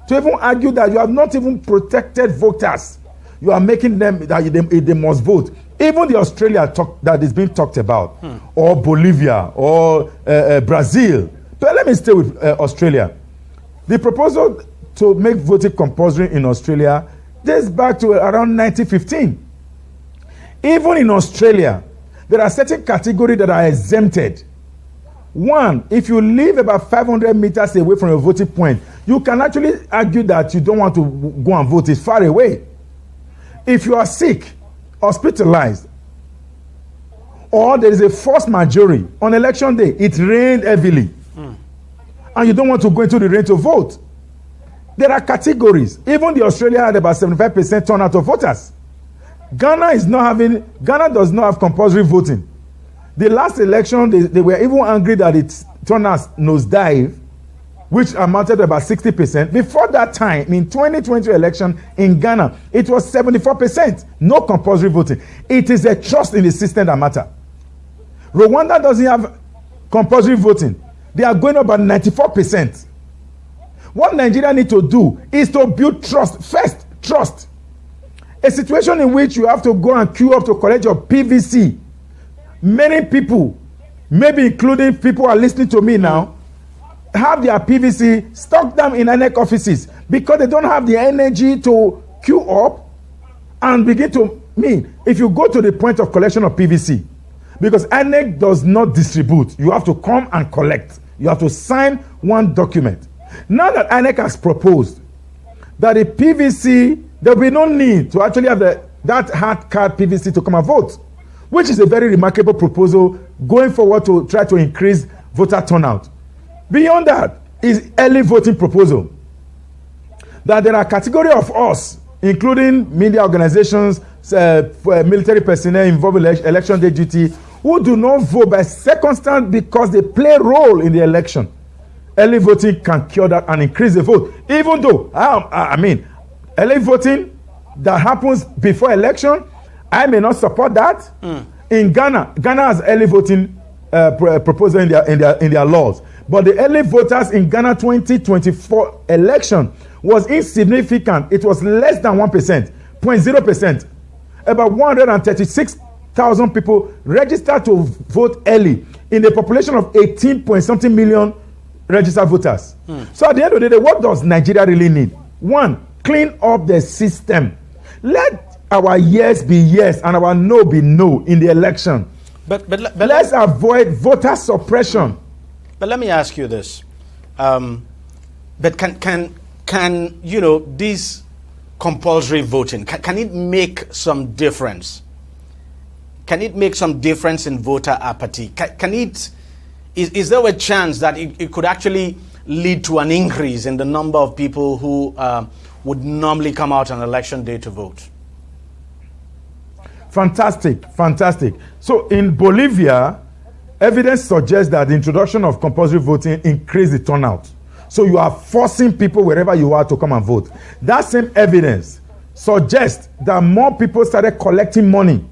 to even argue that you have not even protected voters. You are making them that they must vote. Even the Australia that is being talked about, or Bolivia, or Brazil. But let me stay with Australia. The proposal to make voting compulsory in Australia dates back to around 1915. Even in Australia, there are certain categories that are exempted. One, if you live about 500 meters away from your voting point, you can actually argue that you don't want to go and vote. It's far away. If you are sick, hospitalized, or there is a force majeure on election day, it rained heavily, and you don't want to go into the rain to vote. There are categories. Even the Australia had about 75% turnout of voters. Ghana does not have compulsory voting. The last election, they were even angry that its turnout nosedive, which amounted to about 60%. Before that time, in 2020 election in Ghana, it was 74%. No compulsory voting. It is a trust in the system that matter. Rwanda doesn't have compulsory voting. They are going about 94%. What Nigeria need to do is to build trust. First, trust. A situation in which you have to go and queue up to collect your PVC. Many people, maybe including people who are listening to me now, have their PVC, stock them in INEC offices because they don't have the energy to queue up and begin to mean. If you go to the point of collection of PVC, because INEC does not distribute, you have to come and collect. You have to sign one document. Now that INEC has proposed that the PVC, there will be no need to actually have that hard card PVC to come and vote, which is a very remarkable proposal going forward to try to increase voter turnout. Beyond that is early voting proposal. That there are category of us, including media organizations, military personnel involved in election day duty, who do not vote by circumstance because they play a role in the election. Early voting can cure that and increase the vote. Even though, early voting that happens before election, I may not support that. In Ghana has early voting proposal in their laws. But the early voters in Ghana 2024 election was insignificant. It was less than 1%, 0.0%. About 136,000 people registered to vote early in a population of 18-point-something million registered voters. So at the end of the day, what does Nigeria really need? One, clean up the system. Let our yes be yes and our no be no in the election. But let's avoid voter suppression. But let me ask you this: but can this compulsory voting can it make some difference? Can it make some difference in voter apathy? Is there a chance that it could actually lead to an increase in the number of people who would normally come out on election day to vote? Fantastic. So in Bolivia, evidence suggests that the introduction of compulsory voting increased the turnout. So you are forcing people wherever you are to come and vote. That same evidence suggests that more people started collecting money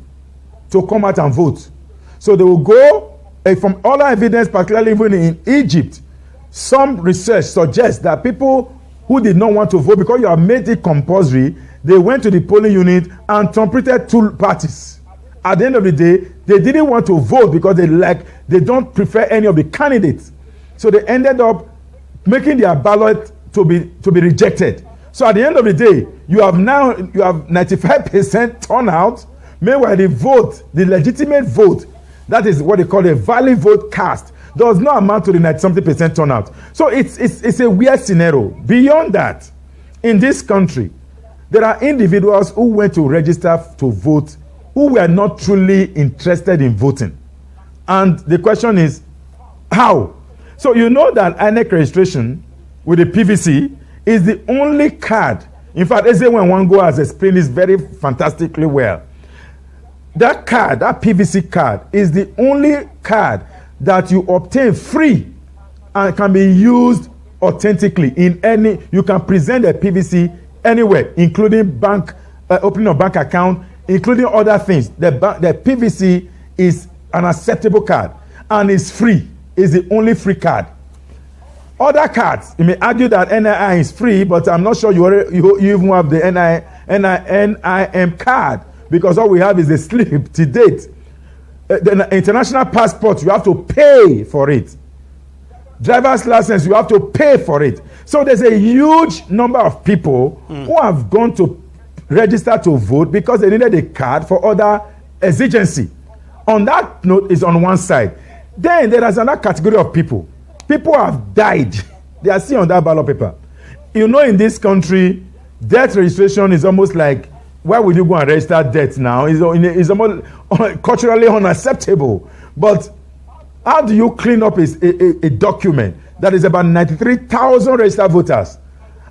to come out and vote. So they will go, from all our evidence, particularly even in Egypt, some research suggests that people who did not want to vote, because you have made it compulsory, they went to the polling unit and trumpeted two parties. At the end of the day, they didn't want to vote because they don't prefer any of the candidates. So they ended up making their ballot to be rejected. So at the end of the day, you have 95% turnout. Meanwhile, the legitimate vote, that is what they call a valid vote cast, does not amount to the 90-something% turnout. So it's a weird scenario. Beyond that, in this country, there are individuals who went to register to vote who were not truly interested in voting. And the question is, how? So you know that INEC registration with the PVC is the only card. In fact, Eze Wango has explained this very fantastically well. That card, that PVC card, is the only card that you obtain free and can be used authentically in any. You can present a PVC anywhere, including opening a bank account, including other things. The PVC is an acceptable card and is free. Is the only free card. Other cards, you may argue that NIN is free, but I'm not sure you even have the NIM card, because all we have is the slip to date. The international passport, you have to pay for it. Driver's license, you have to pay for it. So there's a huge number of people who have gone to register to vote because they needed a card for other exigency. On that note is on one side. Then there is another category of people. People have died. They are still on that ballot paper. You know, in this country, death registration is almost like, why would you go and register death now? It's almost culturally unacceptable. But how do you clean up a document that is about 93,000 registered voters?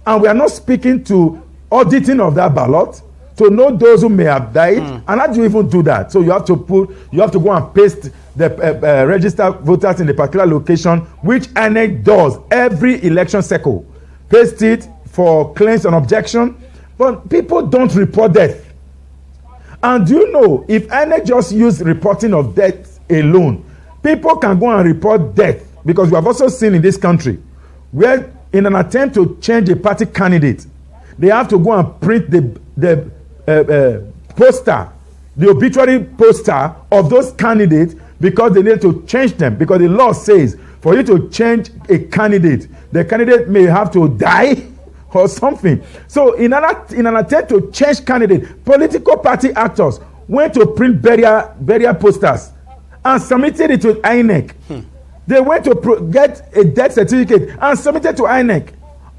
And we are not speaking to auditing of that ballot to know those who may have died. And how do you even do that? So you have to go and paste the registered voters in a particular location, which INEC does every election cycle. Paste it for claims and objection. But people don't report death. And do you know, if INEC just use reporting of death alone, people can go and report death, because we have also seen in this country where, in an attempt to change a party candidate, they have to go and print the poster, the obituary poster of those candidates, because they need to change them, because the law says for you to change a candidate, the candidate may have to die or something. So in an attempt to change candidate, political party actors went to print burial posters and submitted it to INEC. They went to get a death certificate and submitted to INEC,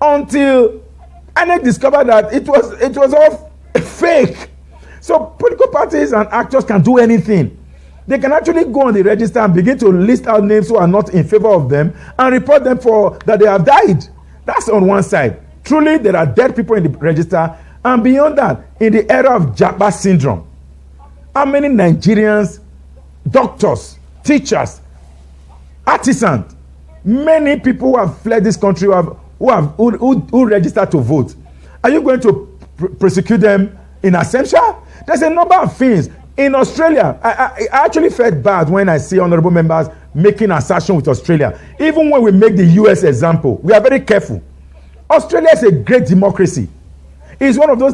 until INEC discovered that it was all fake. So political parties and actors can do anything. They can actually go on the register and begin to list out names who are not in favor of them and report them for that they have died. That's on one side. Truly, there are dead people in the register. And beyond that, in the era of Japa syndrome, how many Nigerians, doctors, teachers, artisans, many people who have fled this country who registered to vote, are you going to prosecute them in absentia? There's a number of things. In Australia, I actually felt bad when I see honorable members making assertion with Australia. Even when we make the US example, we are very careful. Australia is a great democracy. It's one of those